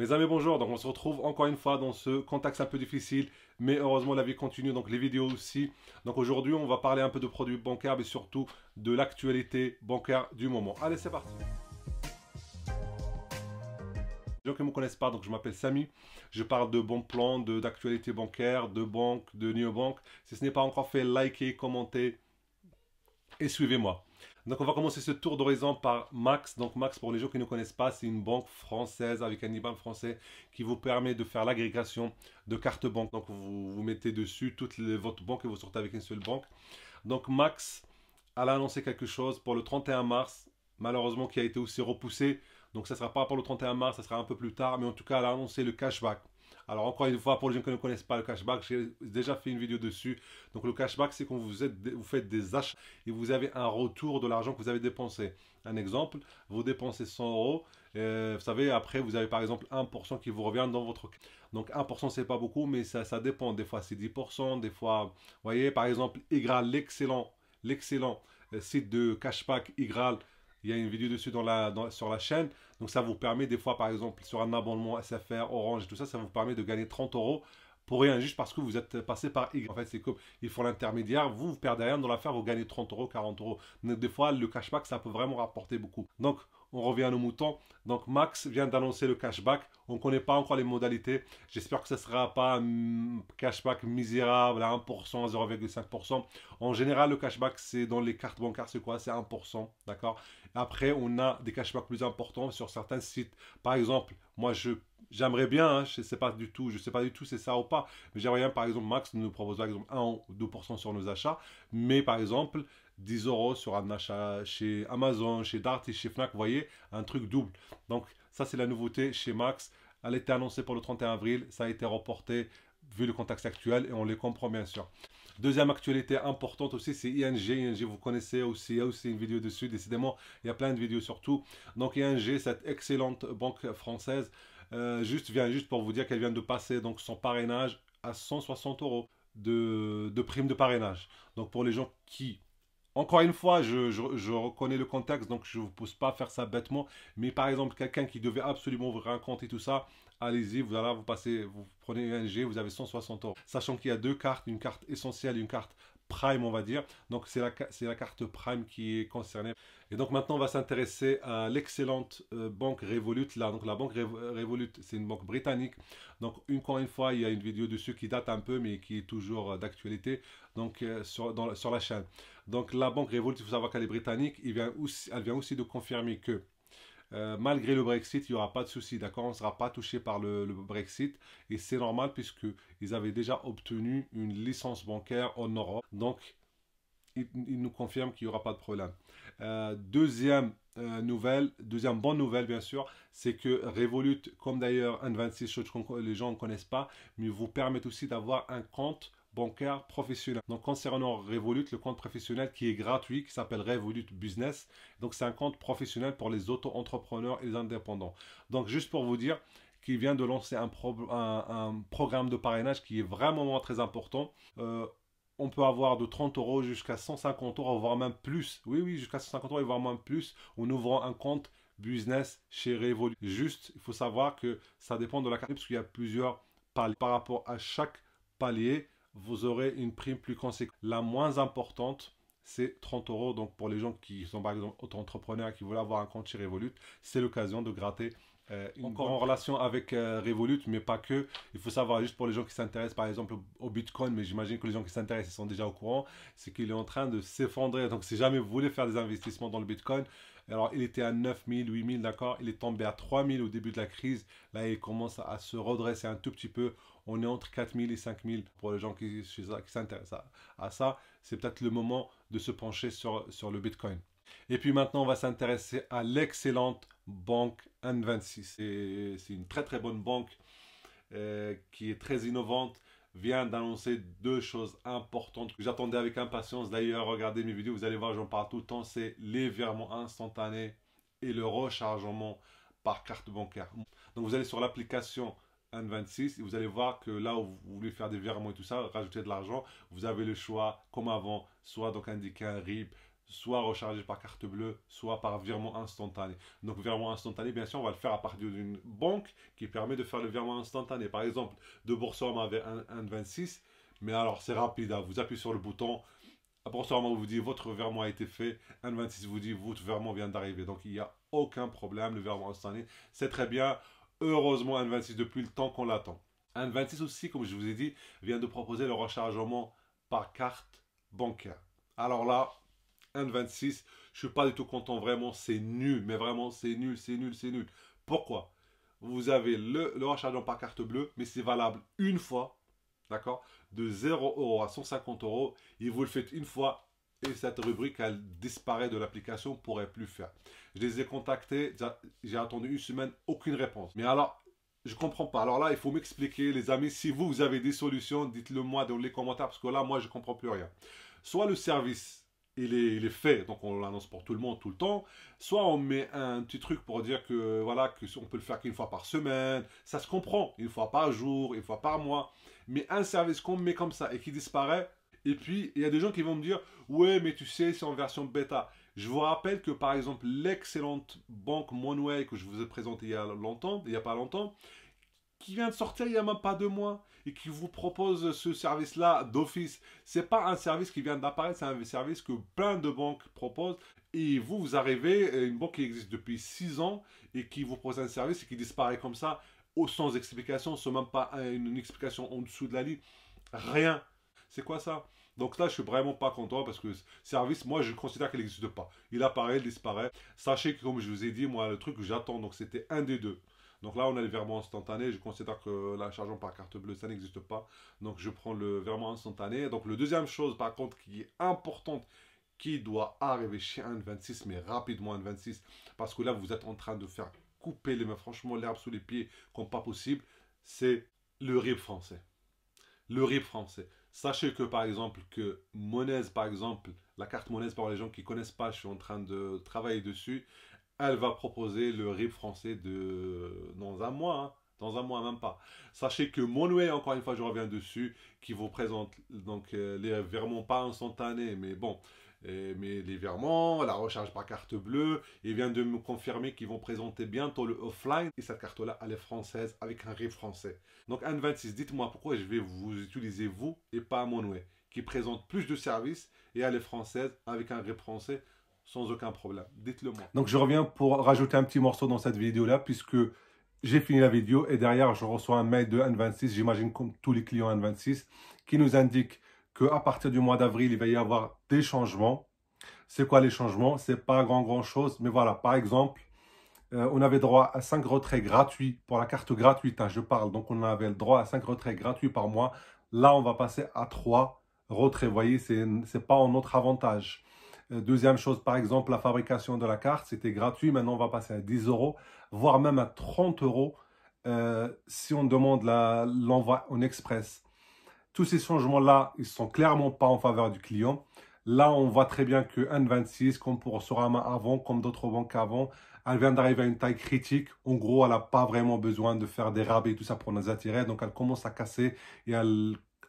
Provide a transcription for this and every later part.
Mes amis, bonjour. Donc, on se retrouve encore une fois dans ce contexte un peu difficile, mais heureusement, la vie continue. Donc, les vidéos aussi. Donc, aujourd'hui, on va parler un peu de produits bancaires, mais surtout de l'actualité bancaire du moment. Allez, c'est parti. Les gens qui ne me connaissent pas, donc je m'appelle Samy. Je parle de bons plans, d'actualité bancaire, de banque, de néobanque. Si ce n'est pas encore fait, likez, commentez et suivez-moi. Donc on va commencer ce tour d'horizon par Max. Donc Max, pour les gens qui ne connaissent pas, c'est une banque française avec un IBAN français qui vous permet de faire l'agrégation de cartes banque. Donc vous mettez dessus votre banque et vous sortez avec une seule banque. Donc Max, elle a annoncé quelque chose pour le 31 mars, malheureusement qui a été aussi repoussé. Donc ça ne sera pas pour le 31 mars, ça sera un peu plus tard. Mais en tout cas, elle a annoncé le cashback. Alors encore une fois, pour les gens qui ne connaissent pas le cashback, j'ai déjà fait une vidéo dessus. Donc le cashback, c'est quand vous faites des achats et vous avez un retour de l'argent que vous avez dépensé. Un exemple, vous dépensez 100 euros. Vous savez, après, vous avez par exemple 1% qui vous revient dans votre... Donc 1%, c'est pas beaucoup, mais ça dépend. Des fois, c'est 10%. Des fois, vous voyez, par exemple, Igral, l'excellent site de cashback Igral. Il y a une vidéo dessus sur la chaîne. Donc ça vous permet des fois, par exemple, sur un abonnement SFR, Orange, tout ça, ça vous permet de gagner 30 euros pour rien, juste parce que vous êtes passé par Y. En fait, c'est comme ils font l'intermédiaire, vous perdez rien dans l'affaire, vous gagnez 30 euros, 40 euros. Donc des fois, le cashback, ça peut vraiment rapporter beaucoup. Donc, on revient à nos moutons. Donc Max vient d'annoncer le cashback. On ne connaît pas encore les modalités. J'espère que ce ne sera pas un cashback misérable à 1%, 0,5%. En général, le cashback, c'est dans les cartes bancaires, c'est quoi? C'est 1%. D'accord? Après, on a des cashbacks plus importants sur certains sites. Par exemple, moi, j'aimerais bien, hein, je ne sais pas du tout, c'est ça ou pas, mais j'aimerais bien, par exemple, Max nous propose par exemple 1 ou 2% sur nos achats, mais par exemple, 10 euros sur un achat chez Amazon, chez Darty, chez Fnac, vous voyez, un truc double. Donc, ça, c'est la nouveauté chez Max. Elle était annoncée pour le 31 avril, ça a été reporté vu le contexte actuel et on les comprend bien sûr. Deuxième actualité importante aussi, c'est ING. ING, vous connaissez aussi, il y a aussi une vidéo dessus. Décidément, il y a plein de vidéos surtout. Donc ING, cette excellente banque française, vient juste pour vous dire qu'elle vient de passer donc son parrainage à 160 euros de prime de parrainage. Donc pour les gens qui encore une fois, je reconnais le contexte, donc je ne vous pousse pas à faire ça bêtement. Mais par exemple, quelqu'un qui devait absolument ouvrir un compte et tout ça, allez-y, vous prenez un G, vous avez 160 euros. Sachant qu'il y a deux cartes, une carte essentielle et une carte Prime, on va dire. Donc c'est la carte Prime qui est concernée. Et donc maintenant, on va s'intéresser à l'excellente banque Revolut. Là, donc la banque Revolut, c'est une banque britannique. Donc encore une fois, il y a une vidéo dessus qui date un peu, mais qui est toujours d'actualité. Donc sur la chaîne. Donc la banque Revolut, il faut savoir qu'elle est britannique. Elle vient aussi de confirmer que malgré le Brexit, il n'y aura pas de souci, d'accord? On ne sera pas touché par le Brexit. Et c'est normal puisqu'ils avaient déjà obtenu une licence bancaire en Europe. Donc, ils nous confirment qu'il n'y aura pas de problème. Deuxième bonne nouvelle, bien sûr, c'est que Revolut, comme d'ailleurs N26, les gens ne connaissent pas, mais vous permettent aussi d'avoir un compte bancaire professionnel. Donc concernant Revolut, le compte professionnel qui est gratuit, qui s'appelle Revolut Business. Donc c'est un compte professionnel pour les auto-entrepreneurs et les indépendants. Donc juste pour vous dire qu'il vient de lancer un programme de parrainage qui est vraiment très important. On peut avoir de 30 euros jusqu'à 150 euros, voire même plus. Oui, oui, jusqu'à 150 euros et voire même plus en ouvrant un compte business chez Revolut. Juste, il faut savoir que ça dépend de la carte parce qu'il y a plusieurs paliers. Par rapport à chaque palier, vous aurez une prime plus conséquente. La moins importante, c'est 30 euros. Donc pour les gens qui sont par exemple auto-entrepreneurs qui veulent avoir un compte chez Revolut, c'est l'occasion de gratter encore en relation avec Revolut, mais pas que. Il faut savoir, juste pour les gens qui s'intéressent par exemple au Bitcoin, mais j'imagine que les gens qui s'intéressent ils sont déjà au courant, c'est qu'il est en train de s'effondrer. Donc si jamais vous voulez faire des investissements dans le Bitcoin, alors il était à 9000, 8000, d'accord, il est tombé à 3000 au début de la crise. Là, il commence à se redresser un tout petit peu. On est entre 4000 et 5000 pour les gens qui s'intéressent à ça. C'est peut-être le moment de se pencher sur le Bitcoin. Et puis maintenant, on va s'intéresser à l'excellente banque N26. C'est une très très bonne banque qui est très innovante. Vient d'annoncer deux choses importantes que j'attendais avec impatience. D'ailleurs, regardez mes vidéos, vous allez voir, j'en parle tout le temps. C'est les virements instantanés et le rechargement par carte bancaire. Donc vous allez sur l'application N26 et vous allez voir que là où vous voulez faire des virements et tout ça, rajouter de l'argent, vous avez le choix, comme avant, soit donc indiquer un RIB, soit rechargé par carte bleue, soit par virement instantané. Donc virement instantané, bien sûr, on va le faire à partir d'une banque qui permet de faire le virement instantané. Par exemple, de Boursorama avait un 26, mais alors c'est rapide, hein. Vous appuyez sur le bouton, Boursorama vous dit votre virement a été fait, un 26 vous dit votre virement vient d'arriver. Donc il n'y a aucun problème, le virement instantané, c'est très bien. Heureusement, un 26 depuis le temps qu'on l'attend. Un 26 aussi, comme je vous ai dit, vient de proposer le rechargement par carte bancaire. Alors là, un 26, je ne suis pas du tout content, vraiment, c'est nul, mais vraiment, c'est nul, c'est nul, c'est nul. Pourquoi? Vous avez le rechargement par carte bleue, mais c'est valable une fois, d'accord? De 0 € à 150 €, et vous le faites une fois, et cette rubrique, elle disparaît de l'application, on ne pourrait plus faire. Je les ai contactés, j'ai attendu une semaine, aucune réponse. Mais alors, je ne comprends pas. Alors là, il faut m'expliquer, les amis, si vous avez des solutions, dites-le moi dans les commentaires, parce que là, moi, je ne comprends plus rien. Soit le service, il est fait, donc on l'annonce pour tout le monde, tout le temps. Soit on met un petit truc pour dire que, voilà, que on peut le faire qu'une fois par semaine. Ça se comprend, une fois par jour, une fois par mois. Mais un service qu'on met comme ça et qui disparaît, et puis, il y a des gens qui vont me dire, ouais, mais tu sais, c'est en version bêta. Je vous rappelle que, par exemple, l'excellente banque Monway que je vous ai présentée il n'y a pas longtemps, qui vient de sortir il n'y a même pas 2 mois et qui vous propose ce service-là d'office. Ce n'est pas un service qui vient d'apparaître, c'est un service que plein de banques proposent. Et vous arrivez, une banque qui existe depuis 6 ans et qui vous propose un service et qui disparaît comme ça, sans explication, sans même pas une explication en dessous de la ligne. Rien. C'est quoi ça? Donc là, je suis vraiment pas content parce que ce service, moi, je considère qu'il n'existe pas. Il apparaît, il disparaît. Sachez que, comme je vous ai dit, moi, le truc que j'attends, donc c'était un des deux. Donc là, on a le virement instantané. Je considère que la chargeant par carte bleue, ça n'existe pas. Donc je prends le virement instantané. Donc la deuxième chose, par contre, qui est importante, qui doit arriver chez un 26, mais rapidement un 26, parce que là, vous êtes en train de faire couper les mains, franchement, l'herbe sous les pieds, comme pas possible, c'est le RIB français. Le RIB français. Sachez que par exemple, que Monèse, par exemple, la carte Monèse, pour les gens qui ne connaissent pas, je suis en train de travailler dessus, elle va proposer le RIB français dans un mois, hein, dans un mois même pas. Sachez que Monway, encore une fois, je reviens dessus, qui vous présente donc les virements pas instantanés, mais bon, mais les virements, la recharge par carte bleue, il vient de me confirmer qu'ils vont présenter bientôt le offline, et cette carte-là, elle est française, avec un RIB français. Donc Anne 26, dites-moi pourquoi je vais vous utiliser vous et pas Monway, qui présente plus de services, et elle est française, avec un RIB français, sans aucun problème. Dites-le moi. Donc je reviens pour rajouter un petit morceau dans cette vidéo-là, puisque j'ai fini la vidéo et derrière je reçois un mail de N26, j'imagine comme tous les clients N26, qui nous indique qu'à partir du mois d'avril, il va y avoir des changements. C'est quoi les changements? C'est pas grand chose, mais voilà, par exemple, on avait droit à 5 retraits gratuits pour la carte gratuite, hein, je parle. Donc on avait le droit à 5 retraits gratuits par mois. Là, on va passer à 3 retraits. Vous voyez, c'est pas en notre avantage. Deuxième chose, par exemple, la fabrication de la carte, c'était gratuit. Maintenant, on va passer à 10 €, voire même à 30 € si on demande l'envoi en express. Tous ces changements-là, ils ne sont clairement pas en faveur du client. Là, on voit très bien que N26, comme pour Sorama avant, comme d'autres banques avant, elle vient d'arriver à une taille critique. En gros, elle n'a pas vraiment besoin de faire des rabais et tout ça pour nous attirer. Donc, elle commence à casser et à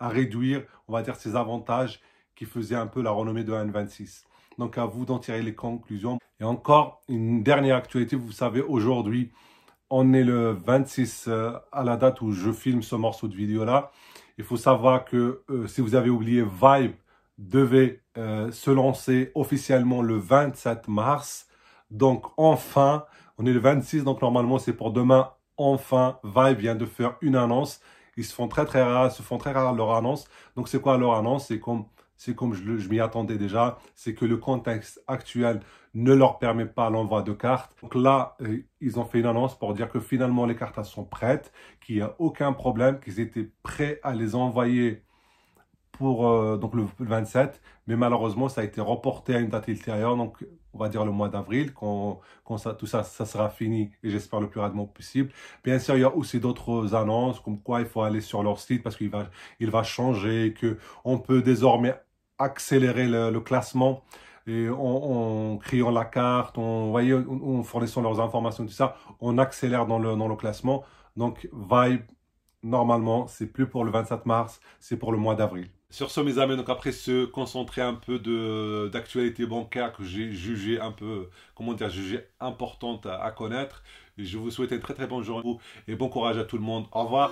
réduire, on va dire, ses avantages qui faisaient un peu la renommée de N26. Donc, à vous d'en tirer les conclusions. Et encore, une dernière actualité, vous savez, aujourd'hui, on est le 26 à la date où je filme ce morceau de vidéo-là. Il faut savoir que si vous avez oublié, Vibe devait se lancer officiellement le 27 mars. Donc, enfin, on est le 26, donc normalement, c'est pour demain. Enfin, Vibe vient de faire une annonce. Ils se font très rares leur annonce. Donc, c'est quoi leur annonce? C'est comme je m'y attendais déjà, c'est que le contexte actuel ne leur permet pas l'envoi de cartes. Donc là, ils ont fait une annonce pour dire que finalement les cartes sont prêtes, qu'il n'y a aucun problème, qu'ils étaient prêts à les envoyer pour donc le 27. Mais malheureusement, ça a été reporté à une date ultérieure, donc on va dire le mois d'avril, quand tout ça sera fini, et j'espère le plus rapidement possible. Bien sûr, il y a aussi d'autres annonces, comme quoi il faut aller sur leur site parce qu'il va changer, qu'on peut désormais accélérer le classement et en créant la carte, en fournissant leurs informations, tout ça, on accélère dans le classement. Donc, Vibe, normalement, c'est plus pour le 27 mars, c'est pour le mois d'avril. Sur ce, mes amis, donc après se concentrer un peu d'actualité bancaire que j'ai jugé un peu, comment dire, jugé importante à connaître. Et je vous souhaite une très très bonne journée et bon courage à tout le monde. Au revoir.